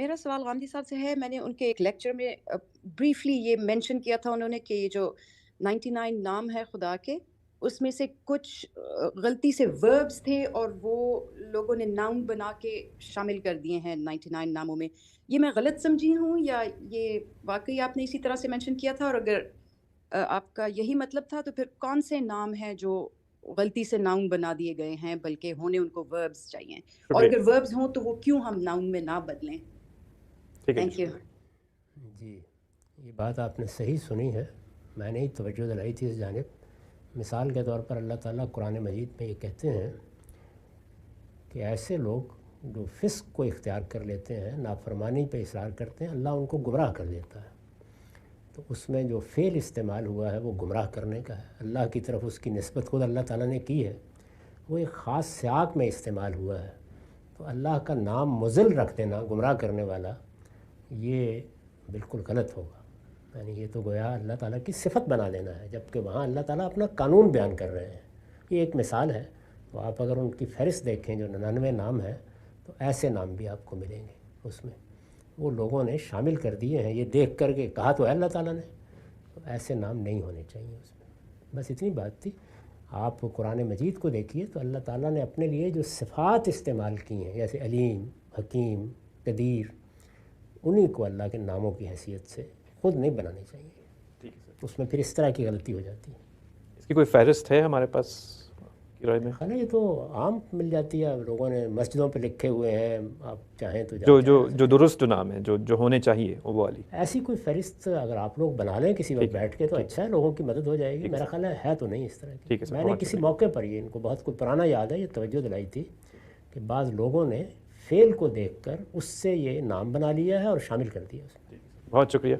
मेरा सवाल गांधी साहब से है। मैंने उनके एक लेक्चर में ब्रीफली ये मेंशन किया था उन्होंने कि ये जो 99 नाम है खुदा के, उसमें से कुछ गलती से वर्ब्स थे और वो लोगों ने नाउन बना के शामिल कर दिए हैं 99 नामों में। ये मैं गलत समझी हूँ या ये वाकई आपने इसी तरह से मेंशन किया था? और अगर आपका यही मतलब था तो फिर कौन से नाम हैं जो गलती से नाउन बना दिए गए हैं, बल्कि होने उनको वर्ब्स चाहिए? और शुक्रिया। अगर वर्ब्स हों तो वो क्यों हम नाउन में ना बदलें? ठीक है जी, थैंक यू। शुक्रिया। जी, ये बात आपने सही सुनी है। मैंने ही तवज्जो दिलाई थी इस जानिब। मिसाल के तौर पर अल्लाह ताला कुरान मजीद में ये कहते हैं कि ऐसे लोग जो फ़िस्क को इख्तियार कर लेते हैं, नाफरमानी पे इसरार करते हैं, अल्लाह उनको गुमराह कर देता है। तो उसमें जो फ़ेल इस्तेमाल हुआ है वो गुमराह करने का है। अल्लाह की तरफ उसकी निस्बत खुद अल्लाह ताला ने की है, वो एक ख़ास सियाक़ में इस्तेमाल हुआ है। तो अल्लाह का नाम मुज़िल रख देना, गुमराह करने वाला, ये बिल्कुल गलत होगा। यानी ये तो गोया अल्लाह ताला की सिफ़त बना लेना है, जबकि वहाँ अल्लाह ताला अपना कानून बयान कर रहे हैं। ये एक मिसाल है। तो आप अगर उनकी फ़हरिस्त देखें जो 99 नाम है, तो ऐसे नाम भी आपको मिलेंगे उसमें। वो लोगों ने शामिल कर दिए हैं, ये देख कर के कहा तो है अल्लाह ताला ने, तो ऐसे नाम नहीं होने चाहिए उसमें। बस इतनी बात थी। आप कुरान मजीद को देखिए तो अल्लाह ताला ने अपने लिए जो सिफ़ात इस्तेमाल की हैं, जैसे अलीम, हकीम, कदीर, उन्हीं को अल्लाह के नामों की हैसियत से ख़ुद नहीं बनाने चाहिए। ठीक है सर। उसमें फिर इस तरह की गलती हो जाती है। इसकी कोई फ़हरिस्त है हमारे पास आपकी राय में? ख़ैर ये तो आम मिल जाती है, लोगों ने मस्जिदों पे लिखे हुए हैं, आप चाहें तो जो जाके जो आ जो सकते दुरुस्त नाम है, जो होने चाहिए वो वाली। हैं। ऐसी कोई फ़हरिस्त अगर आप लोग बना लें किसी वक्त ठीक है, बैठ के तो ठीक अच्छा है, लोगों की मदद हो जाएगी। ठीक है मेरा सर। ख़्याल है तो नहीं इस तरह ठीक की। है सर, मैंने बहुत किसी शुक्रिया। मौके पर ये इनको बहुत कुछ पुराना याद है, ये तवज्जो दिलाई थी कि बाज़ लोगों ने फ़ेल को देख कर उससे ये नाम बना लिया है और शामिल कर दिया उसमें। बहुत शुक्रिया।